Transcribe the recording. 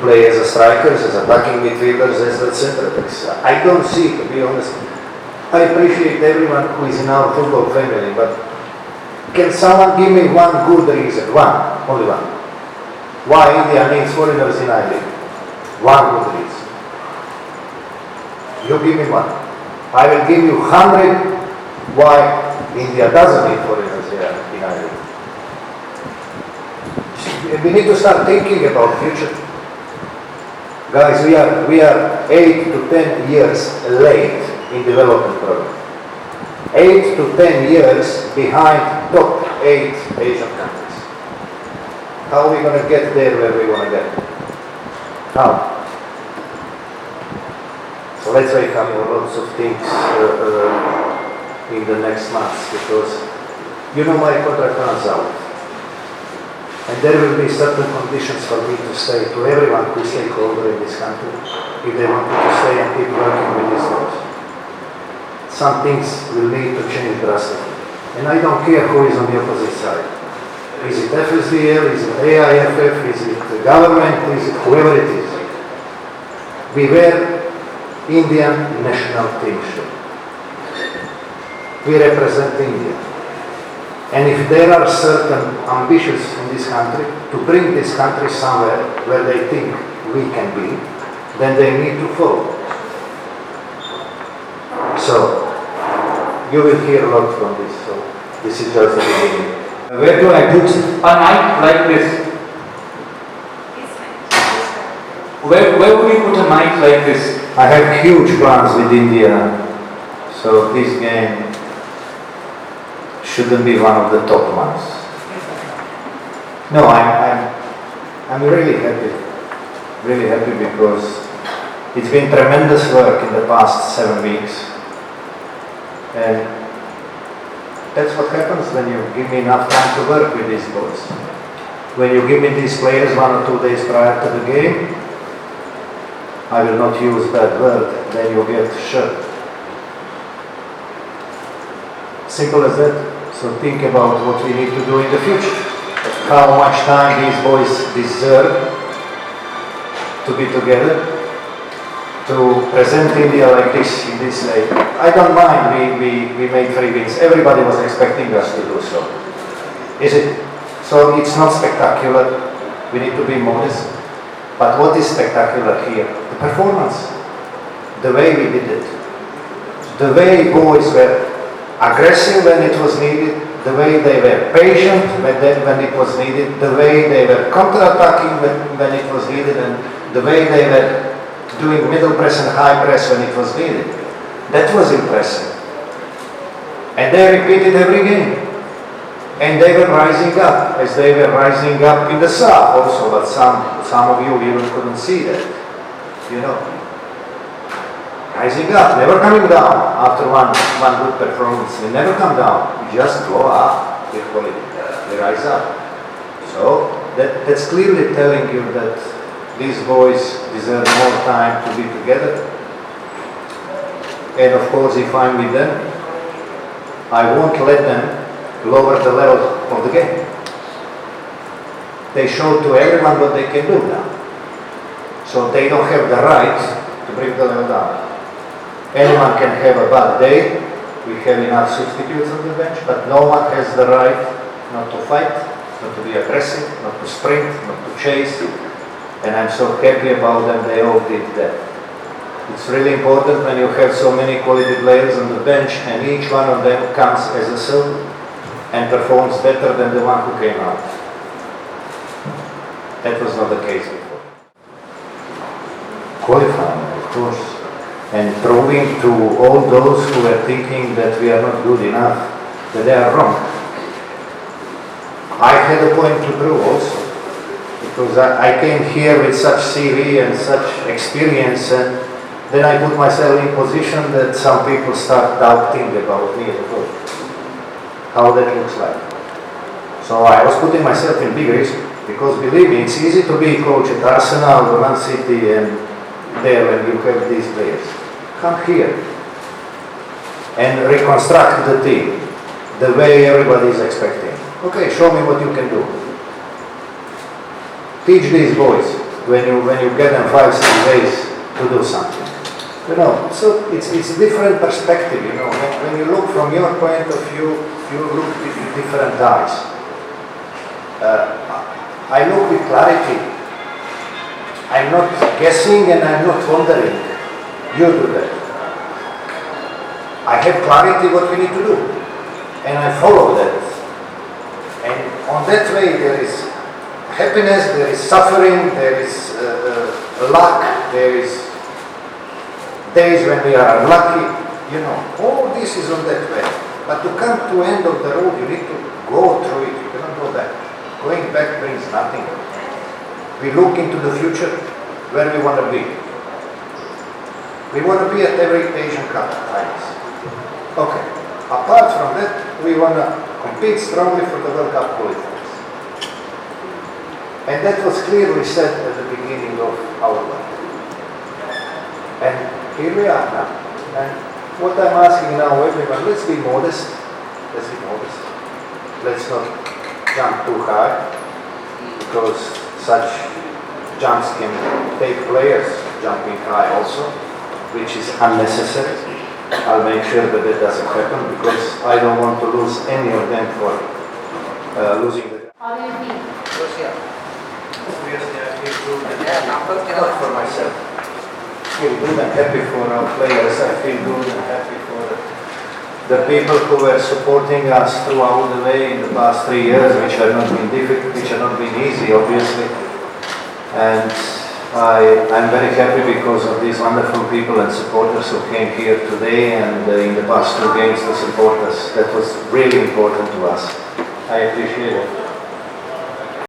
play as a strikers, as attacking midfielders, as a centre backs. I don't see, to be honest. I appreciate everyone who is in our football family, but can someone give me one good reason, only one, why India needs foreigners in I-League? One good reason. You give me one. I will give you 100 why India doesn't need foreigners here in I-League. We need to start thinking about future. Guys, we are 8 to 10 years late in development program. 8 to 10 years behind top 8 Asian countries. How are we going to get there where we want to get? How? So let's wake up on lots of things in the next months, because you know my contract runs out. And there will be certain conditions for me to say to everyone who is stakeholder in this country, if they want me to stay and keep working with these laws. Some things will need to change drastically. And I don't care who is on the opposite side. Is it FSDL, is it AIFF, is it the government, is it whoever it is. We wear Indian national team shirt. We represent India. And if there are certain ambitions in this country to bring this country somewhere where they think we can be, then they need to follow. So, you will hear a lot from this, so this is just the beginning. Where do I put a night like this? Where would you put a night like this? I have huge plans with India, so this game shouldn't be one of the top ones. No, I'm really happy because it's been tremendous work in the past 7 weeks, and that's what happens when you give me enough time to work with these boys. When you give me these players 1 or 2 days prior to the game, I will not use that word, then you get shut. Simple as that. So think about what we need to do in the future. How much time these boys deserve to be together, to present India like this, in this way. I don't mind, we made 3 wins. Everybody was expecting us to do so. Is it? So it's not spectacular. We need to be modest. But what is spectacular here? The performance. The way we did it. The way boys were aggressive when it was needed, the way they were patient when it was needed, the way they were counter-attacking when it was needed, and the way they were doing middle press and high press when it was needed. That was impressive. And they repeated every game. And they were rising up, as they were rising up in the south also, but some of you even couldn't see that, you know. Rising up, never coming down after one good performance. We never come down, we just go up with quality, we rise up. So that's clearly telling you that these boys deserve more time to be together. And of course, if I'm with them, I won't let them lower the level of the game. They show to everyone what they can do now. So they don't have the right to bring the level down. Anyone can have a bad day. We have enough substitutes on the bench, but no one has the right not to fight, not to be aggressive, not to sprint, not to chase. And I'm so happy about them, they all did that. It's really important when you have so many quality players on the bench and each one of them comes as a sub and performs better than the one who came out. That was not the case before. Qualifying, of course. And proving to all those who are thinking that we are not good enough, that they are wrong. I had a point to prove also, because I came here with such CV and such experience, and then I put myself in position that some people start doubting about me as a coach, how that looks like. So I was putting myself in big risk, because believe me, it's easy to be a coach at Arsenal or Man City and there when you have these players. Come here and reconstruct the team the way everybody is expecting. Okay, show me what you can do. Teach these boys when you get them 5-6 days to do something. You know, so it's a different perspective, you know. When you look from your point of view, you look with different eyes. I look with clarity. I'm not guessing and I'm not wondering. You do that. I have clarity what we need to do. And I follow that. And on that way there is happiness, there is suffering, there is luck, there is days when we are unlucky, you know. All this is on that way. But to come to end of the road, you need to go through it. You cannot go back. Going back brings nothing. We look into the future, where we want to be. We want to be at every Asian Cup finals. Okay. Apart from that, we want to compete strongly for the World Cup qualifiers. And that was clearly said at the beginning of our life. And here we are now. And what I'm asking now everyone, let's be modest. Let's be modest. Let's not jump too high, because such jumps can take players jumping high also, which is unnecessary. I'll make sure that that doesn't happen, because I don't want to lose any of them for losing the. How do you feel? Obviously, I feel good and happy, not for myself. I feel good and happy for our players. I feel good and happy for the people who were supporting us throughout the way in the past 3 years, which have not been difficult, which have not been easy, obviously. And I'm very happy because of these wonderful people and supporters who came here today and in the past 2 games to support us. That was really important to us. I appreciate it.